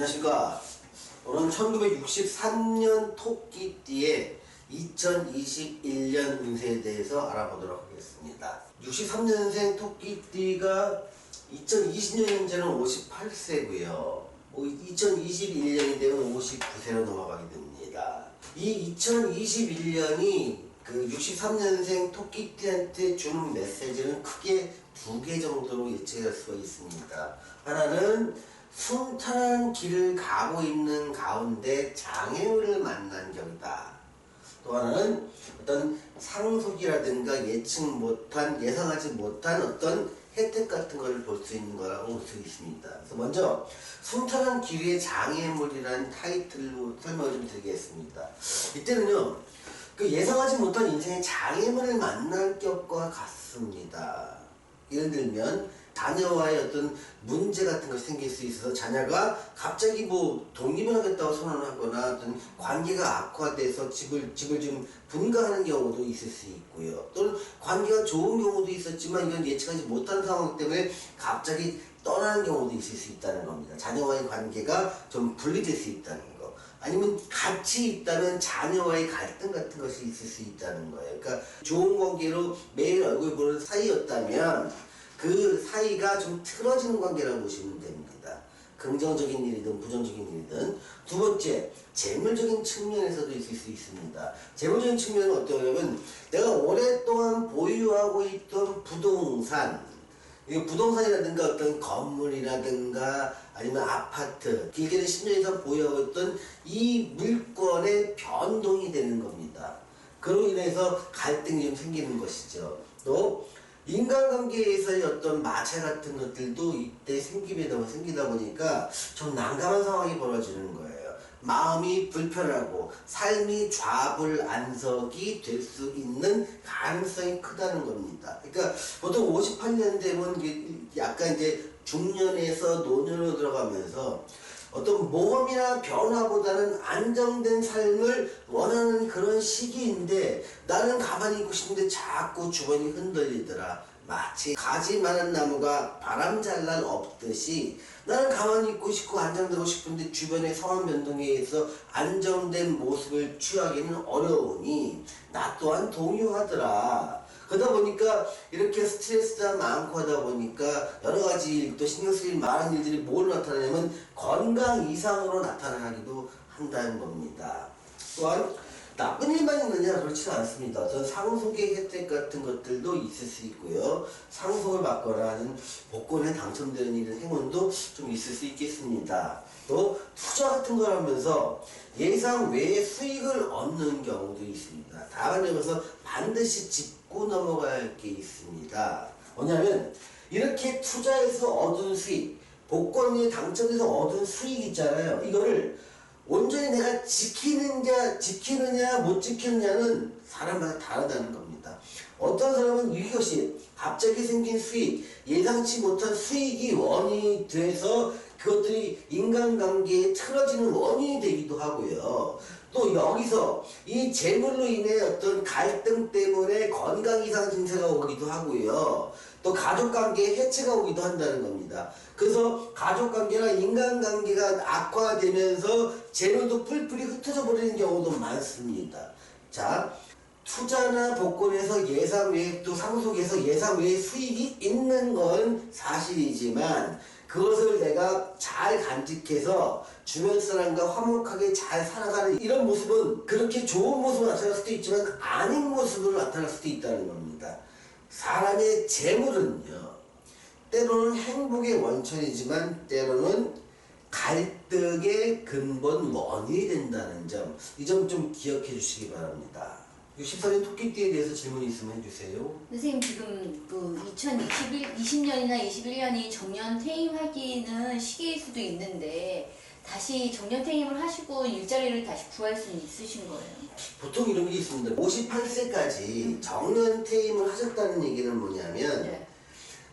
안녕하십니까. 오늘은 1963년 토끼띠의 2021년 운세에 대해서 알아보도록 하겠습니다. 63년생 토끼띠가 2020년 현재는 58세고요. 2021년이 되면 59세로 넘어가게 됩니다. 이 2021년이 그 63년생 토끼띠한테 주는 메시지는 크게 두 개 정도로 예측할 수가 있습니다. 하나는 순탄한 길을 가고 있는 가운데 장애물을 만난 격이다. 또 하나는 어떤 상속이라든가 예상하지 못한 어떤 혜택 같은 걸 볼 수 있는 거라고 볼 수 있습니다. 그래서 먼저 순탄한 길 위의 장애물이라는 타이틀로 설명을 좀 드리겠습니다. 이때는요, 그 예상하지 못한 인생의 장애물을 만날 격과 같습니다. 예를 들면 자녀와의 어떤 문제 같은 것이 생길 수 있어서 자녀가 갑자기 독립을 하겠다고 선언을 하거나 어떤 관계가 악화돼서 집을 좀 분가하는 경우도 있을 수 있고요. 또는 관계가 좋은 경우도 있었지만 이건 예측하지 못한 상황 때문에 갑자기 떠나는 경우도 있을 수 있다는 겁니다. 자녀와의 관계가 좀 분리될 수 있다는 거. 아니면 같이 있다면 자녀와의 갈등 같은 것이 있을 수 있다는 거예요. 그러니까 좋은 관계로 매일 얼굴 보는 사이였다면 그 사이가 좀 틀어지는 관계라고 보시면 됩니다. 긍정적인 일이든 부정적인 일이든. 두 번째, 재물적인 측면에서도 있을 수 있습니다. 재물적인 측면은 어떠냐면 내가 오랫동안 보유하고 있던 부동산, 부동산이라든가 어떤 건물이라든가 아니면 아파트, 길게는 10년 이상 보유하고 있던 이 물건의 변동이 되는 겁니다. 그로 인해서 갈등이 좀 생기는 것이죠. 또 인간관계에서의 어떤 마찰 같은 것들도 이때 생기다 보니까 좀 난감한 상황이 벌어지는 거예요. 마음이 불편하고 삶이 좌불안석이 될 수 있는 가능성이 크다는 겁니다. 그러니까 보통 58년 되면 약간 이제 중년에서 노년으로 들어가면서 어떤 모험이나 변화보다는 안정된 삶을 원하는 그런 시기인데 나는 가만히 있고 싶은데 자꾸 주변이 흔들리더라. 마치 가지 많은 나무가 바람 잘 날 없듯이 나는 가만히 있고 싶고 안정되고 싶은데 주변의 상황 변동에 의해서 안정된 모습을 취하기는 어려우니 나 또한 동요하더라. 그러다 보니까 이렇게 스트레스가 많고 하다 보니까 여러 가지 일도 신경 쓰일 많은 일들이 뭘로 나타나냐면 건강 이상으로 나타나기도 한다는 겁니다. 또한 나쁜 일만 있느냐 그렇지는 않습니다. 어떤 상속의 혜택 같은 것들도 있을 수 있고요. 상속을 받거나 하는 복권에 당첨되는 이런 행운도 좀 있을 수 있겠습니다. 또 투자 같은 걸 하면서 예상 외의 수익을 얻는 경우도 있습니다. 다만 여기서 반드시 짚고 넘어가야 할 게 있습니다. 뭐냐면 이렇게 투자해서 얻은 수익, 복권에 당첨돼서 얻은 수익 있잖아요. 이거를 온전히 내가 지키느냐 못 지키느냐는 사람마다 다르다는 겁니다. 어떤 사람은 이것이 갑자기 생긴 수익, 예상치 못한 수익이 원인이 돼서 그것들이 인간관계에 틀어지는 원인이 되기도 하고요. 또 여기서 이 재물로 인해 어떤 갈등 때문에 건강 이상 증세가 오기도 하고요. 또 가족관계에 해체가 오기도 한다는 겁니다. 그래서 가족관계나 인간관계가 악화되면서 재물도 풀풀이 흩어져 버리는 경우도 많습니다. 자, 투자나 복권에서 예상 외에 또 상속에서 예상 외의 수익이 있는 건 사실이지만 그것을 내가 잘 간직해서 주변 사람과 화목하게 잘 살아가는 이런 모습은 그렇게 좋은 모습으로 나타날 수도 있지만 아닌 모습으로 나타날 수도 있다는 겁니다. 사람의 재물은요, 때로는 행복의 원천이지만 때로는 갈등의 근본 원인이 된다는 점, 이 점 좀 기억해 주시기 바랍니다. 64년 토끼띠에 대해서 질문이 있으면 해주세요. 선생님, 지금 그 2020년이나 21년이 정년 퇴임하기는 시기일 수도 있는데 다시 정년 퇴임을 하시고 일자리를 다시 구할 수는 있으신 거예요? 보통 이런 게 있습니다. 58세까지 정년 퇴임을 하셨다는 얘기는 뭐냐면 네.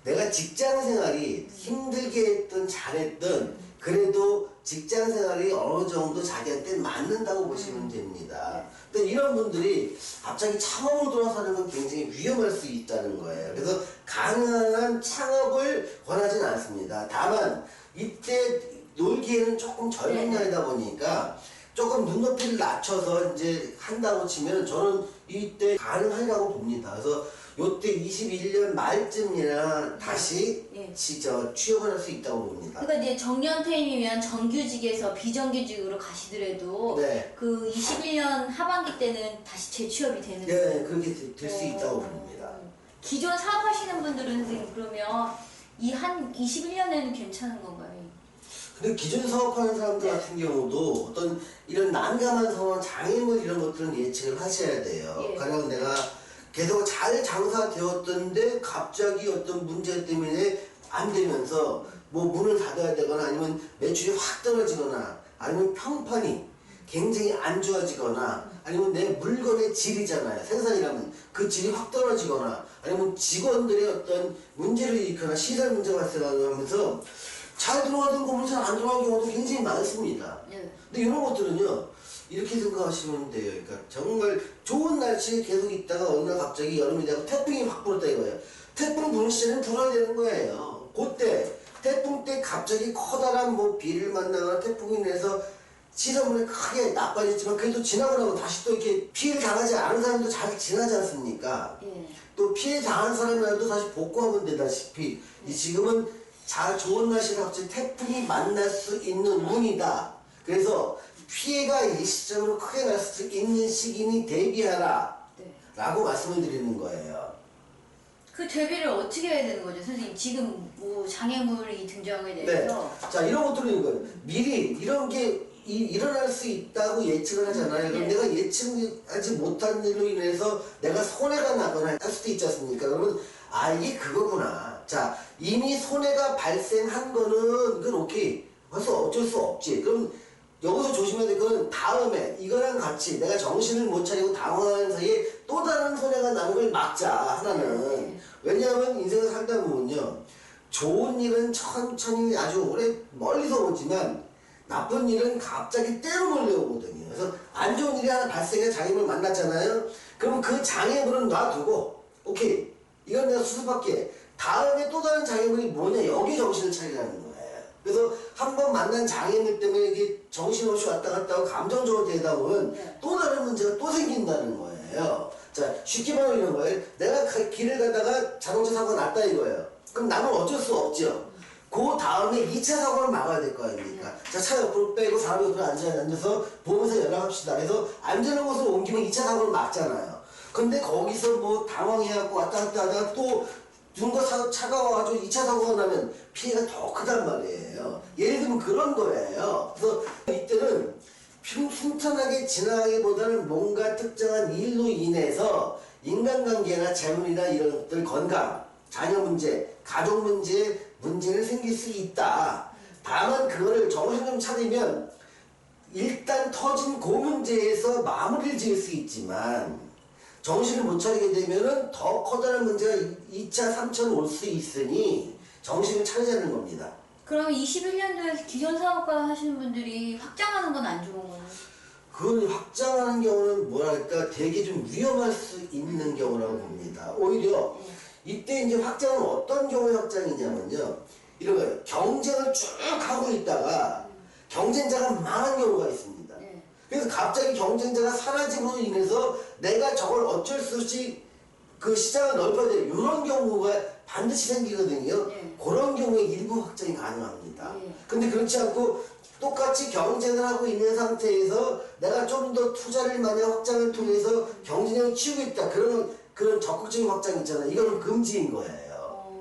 내가 직장 생활이 힘들게 했든 잘했든 그래도 직장 생활이 어느 정도 자기한테 맞는다고 보시면 됩니다. 근데 이런 분들이 갑자기 창업으로 돌아서는 건 굉장히 위험할 수 있다는 거예요. 그래서 가능한 창업을 권하지는 않습니다. 다만 이때 놀기에는 조금 젊은 네. 나이다 보니까 조금 눈높이를 낮춰서 이제 한다고 치면 저는 이때 가능하리라고 봅니다. 그래서 요때 21년 말쯤이나 다시 예. 취업을 할 수 있다고 봅니다. 그러니까 이제 정년 퇴임이면 정규직에서 비정규직으로 가시더라도 네. 그 21년 하반기 때는 다시 재취업이 되는 예, 거예요. 그렇게 될 수 있다고 봅니다. 기존 사업하시는 분들은 선생님 그러면 이 한 21년에는 괜찮은 건가요? 근데 기존 사업하는 사람들 같은 경우도 어떤 이런 난감한 상황, 장애물 이런 것들은 예측을 하셔야 돼요. 예. 가령 내가 계속 잘 장사되었던데 갑자기 어떤 문제 때문에 안 되면서 뭐 문을 닫아야 되거나 아니면 매출이 확 떨어지거나 아니면 평판이 굉장히 안 좋아지거나 아니면 내 물건의 질이잖아요. 생산이라면 그 질이 확 떨어지거나 아니면 직원들의 어떤 문제를 일으키거나 시설 문제가 발생하면서 잘 들어가던 건물 잘 안 들어가는 경우도 굉장히 많습니다. 네. 근데 이런 것들은요 이렇게 생각하시면 돼요. 그러니까 정말 좋은 날씨에 계속 있다가 어느 날 갑자기 여름이 되고 태풍이 확 불었다 이거예요. 태풍 부는 시절에는 불어야 되는 거예요. 그때 태풍 때 갑자기 커다란 뭐 비를 만나거나 태풍이 인해서 시설물이 크게 나빠졌지만 그래도 지나고 나면 다시 또 이렇게 피해를 당하지 않은 사람도 잘 지나지 않습니까? 예. 또 피해 당한 사람이라도 다시 복구하면 되다시피 이 지금은 잘 좋은 날씨에 갑자기 태풍이 만날 수 있는 운이다. 그래서 피해가 일시적으로 크게 날 수 있는 시기니 대비하라 네. 라고 말씀을 드리는 거예요. 그 대비를 어떻게 해야 되는 거죠, 선생님? 지금 뭐 장애물이 등장하게 네. 돼서 자 이런 것들은 이거예요. 미리 이런 게 일어날 수 있다고 예측을 하잖아요. 그럼 네. 내가 예측하지 못한 일로 인해서 내가 손해가 나거나 할 수도 있지 않습니까? 그러면 아 이게 그거구나. 자 이미 손해가 발생한 거는 그건 오케이. 그래서 어쩔 수 없지. 그럼 여기서 조심해야 될 건 다음에 이거랑 같이 내가 정신을 못 차리고 당황하는 사이에 또 다른 손해가 나는 걸 막자 하나는. 네. 왜냐하면 인생을 살다 보면요. 좋은 일은 천천히 아주 오래 멀리서 오지만 나쁜 일은 갑자기 때로 몰려오거든요. 그래서 안 좋은 일이 하나 발생해 장애물 만났잖아요. 그럼 그 장애물은 놔두고 오케이 이건 내가 수습할게. 다음에 또 다른 장애물이 뭐냐 여기 정신을 차리라는 거예요. 그래서 한 번 만난 장애물 때문에 이게 정신없이 왔다 갔다 하고 감정적으로 되다 보면 네. 또 다른 문제가 또 생긴다는 거예요. 자 쉽게 말하면 이런 거예요. 내가 길을 가다가 자동차 사고가 났다 이거예요. 그럼 나는 어쩔 수 없죠. 그 다음에 2차 사고를 막아야 될 거 아닙니까? 자, 차 옆으로 빼고 사람 옆으로 앉아서 보면서 연락합시다. 그래서 안전한 곳으로 옮기면 2차 사고를 막잖아요. 근데 거기서 뭐 당황해갖고 왔다 갔다 하다가 또 누군가 차가 와가지고 2차 사고가 나면 피해가 더 크단 말이에요. 예를 들면 그런 거예요. 그래서 이때는 순탄하게 지나가기보다는 뭔가 특정한 일로 인해서 인간관계나 재물이나 이런 것들 건강, 자녀 문제, 가족 문제는 생길 수 있다. 다만 그거를 정신 좀 차리면 일단 터진 그 문제에서 마무리를 지을 수 있지만 정신을 못 차리게 되면은 더 커다란 문제가 2차, 3차는 올 수 있으니 정신을 차리자는 겁니다. 그러면 21년도에 기존 사업가 하시는 분들이 확장하는 건 안 좋은 거예요? 그걸 확장하는 경우는 뭐랄까 되게 좀 위험할 수 있는 경우라고 봅니다. 오히려 이때 이제 확장은 어떤 경우의 확장이냐면요. 이런 거예요. 경쟁을 쭉 하고 있다가 경쟁자가 망한 경우가 있습니다. 네. 그래서 갑자기 경쟁자가 사라짐으로 인해서 내가 저걸 어쩔 수 없이 그 시장을 넓혀야 돼. 이런 경우가 반드시 생기거든요. 네. 그런 경우에 일부 확장이 가능합니다. 네. 근데 그렇지 않고 똑같이 경쟁을 하고 있는 상태에서 내가 좀 더 투자를 만약 확장을 통해서 경쟁력을 키우고 있다. 그런 적극적인 확장 있잖아요. 이건 금지인 거예요.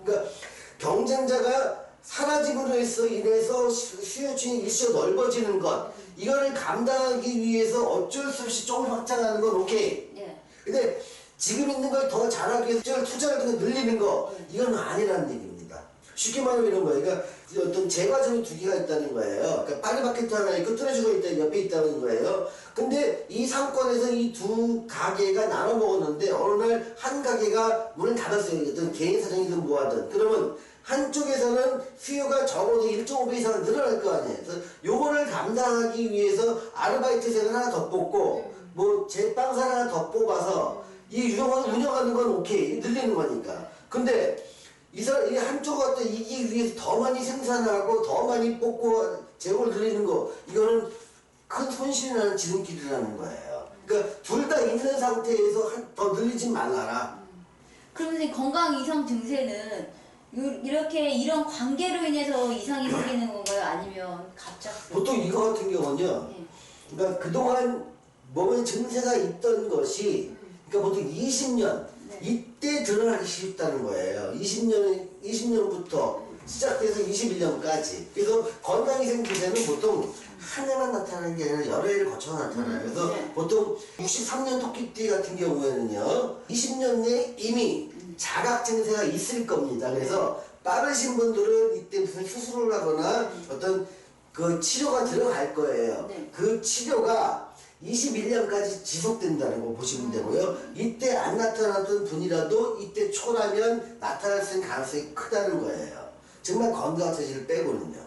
그러니까 경쟁자가 사라짐으로 인해서 수요층이 일시적으로 넓어지는 것 이거를 감당하기 위해서 어쩔 수 없이 조금 확장하는 건 오케이. 네. 근데 지금 있는 걸 더 잘하기 위해서 투자를 통해 늘리는 거 이건 아니라는 얘기입니다. 쉽게 말하면 이런 거예요. 그러니까 어떤 제과점이 두 개가 있다는 거예요. 그러니까 파리마켓 하나 있고 트레저가 있다 옆에 있다는 거예요. 근데 이 상권에서 이 두 가게가 나눠 먹었는데 어느 날 한 가게가 문을 닫았어요. 어떤 개인 사정이든 뭐하든. 그러면 한쪽에서는 수요가 적어도 1.5배 이상 늘어날 거 아니에요. 그래서 요거를 감당하기 위해서 아르바이트생을 하나 더 뽑고 뭐 제빵사 하나 더 뽑아서 이 유형을 운영하는 건 오케이. 늘리는 거니까. 근데 이 사람이 한쪽 갖다 이기기 위해서 더 많이 생산하고 더 많이 뽑고 재고를 늘리는 거 이거는 큰 손실이 나는 지름길이라는 거예요. 그러니까 둘 다 있는 상태에서 더 늘리지 말아라. 그러면 선생님 건강 이상 증세는 이렇게 이런 관계로 인해서 이상이 생기는 건가요? 아니면 갑작스럽게? 보통 이거 같은 경우는요. 네. 그러니까 그동안 몸에 증세가 있던 것이 그러니까 보통 20년 네. 이때 드러나기 쉽다는 거예요. 20년부터 시작돼서 21년까지. 그래서 건강이생 증세는 보통 한 해만 나타나는 게 아니라 여러 해를 거쳐 나타나요. 그래서 네. 보통 63년 토끼띠 같은 경우에는요. 20년 내에 이미 자각 증세가 있을 겁니다. 그래서 빠르신 분들은 이때 무슨 수술을 하거나 어떤 그 치료가 들어갈 거예요. 네. 그 치료가 21년까지 지속된다는 거 보시면 되고요. 이때 안 나타났던 분이라도 이때 초라면 나타날 수 있는 가능성이 크다는 거예요. 정말 건강 체질을 빼고는요.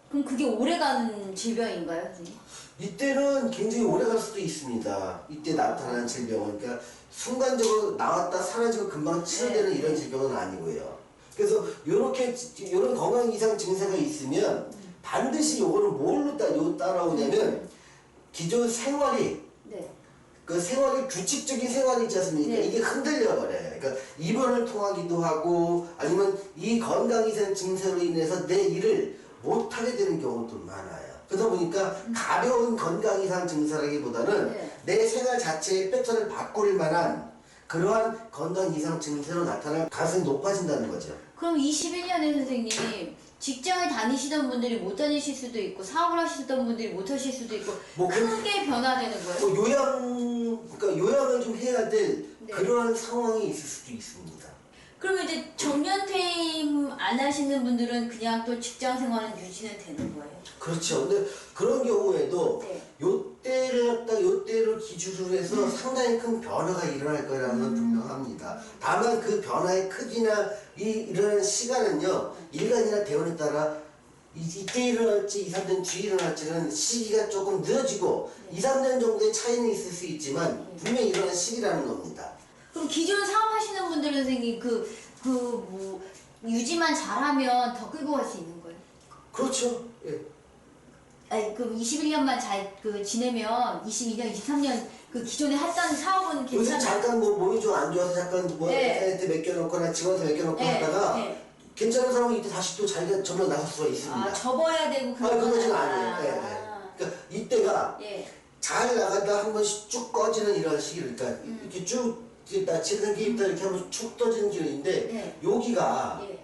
그럼 그게 오래가는 질병인가요, 선생님? 이때는 굉장히 오래 갈 수도 있습니다. 이때 나타나는 질병은 그러니까 순간적으로 나왔다 사라지고 금방 치료되는 이런 질병은 아니고요. 그래서 이런 건강 이상 증세가 있으면 반드시 요거는 뭘로 따라오냐면 기존 생활이 네. 그 생활이 규칙적인 생활이 있지 않습니까? 네. 이게 흔들려 버려요. 그러니까 입원을 통하기도 하고 아니면 이 건강 이상 증세로 인해서 내 일을 못 하게 되는 경우도 많아요. 그러다 보니까 가벼운 건강 이상 증세라기보다는 네. 내 생활 자체의 패턴을 바꿀 만한 그러한 건강 이상 증세로 나타날 가능성이 높아진다는 거죠. 그럼 21년에 선생님 직장을 다니시던 분들이 못 다니실 수도 있고 사업을 하시던 분들이 못 하실 수도 있고 뭐 크게 변화되는 거예요? 그러니까 요양을 좀 해야 될 네. 그러한 상황이 있을 수도 있습니다. 그러면 이제 정년 퇴임 안 하시는 분들은 그냥 또 직장 생활은 유지는 되는 거예요? 그렇죠. 근데 그런 경우에도 네. 요때를 기준으로 해서 상당히 큰 변화가 일어날 거라는 건 분명합니다. 다만 그 변화의 크기나 일어나는 시간은요, 일간이나 대원에 따라 이때 일어날지 2, 3년 뒤에 일어날지는 시기가 조금 늦어지고 2, 3년 정도의 차이는 있을 수 있지만 분명히 일어날 시기라는 겁니다. 그럼 기존 사업하시는 분들은 선생님 뭐 유지만 잘하면 더 끌고 갈 수 있는 거예요? 그렇죠. 예. 아니 그럼 21년만 잘 지내면 22년, 23년 그 기존에 했던 사업은 요새 괜찮아요? 잠깐 뭐 몸이 좀 안 좋아서 잠깐 뭐 네. 애한테 맡겨놓거나 직원한테 맡겨놓고 네. 하다가 네. 괜찮은 사람은 이때 다시 또 자기가 전면 나설 수가 있습니다. 아 접어야 되고 그런 그건 건 아니에요. 예, 예. 그러니까 이때가 예. 잘 나가다 한 번씩 쭉 꺼지는 이런 시기를 그러니까 이렇게 쭉 지금 게 있다 이렇게 하면 쭉 떠지는 기운인데 네. 여기가 예.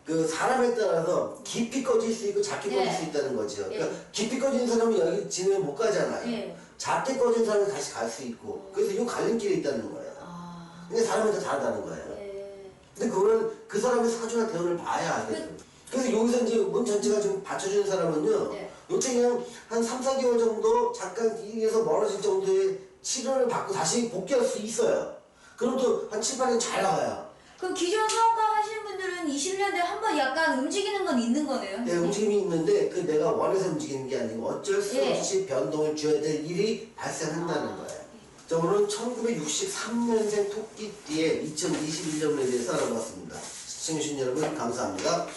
그 사람에 따라서 깊이 꺼질 수 있고 작게 꺼질 네. 수 있다는 거죠. 그러니까 예. 깊이 꺼진 사람은 여기 지내면 못 가잖아요. 예. 작게 꺼진 사람은 다시 갈 수 있고 그래서 이 갈림길에 있다는 거예요. 아. 근데 사람마다 다르다는 거예요. 예. 근데 그거는 그 사람의 사주나 대원을 봐야 하거든. 그래서 여기서 이제 몸 전체가 좀 받쳐주는 사람은요. 네. 요때 그냥 한 3, 4개월 정도 잠깐 이에서 멀어질 정도의 치료를 받고 다시 복귀할 수 있어요. 그럼 또 한 7, 8년 잘 나가요. 그럼 기존 사업가 하시는 분들은 21년대 한번 약간 움직이는 건 있는 거네요? 네, 움직임이 있는데 그 내가 원해서 움직이는 게 아니고 어쩔 수 예. 없이 변동을 줘야 될 일이 발생한다는 거예요. 자, 오늘은 1963년생 토끼띠의 2021년에 대해서 알아봤습니다. 시청해주신 여러분 감사합니다.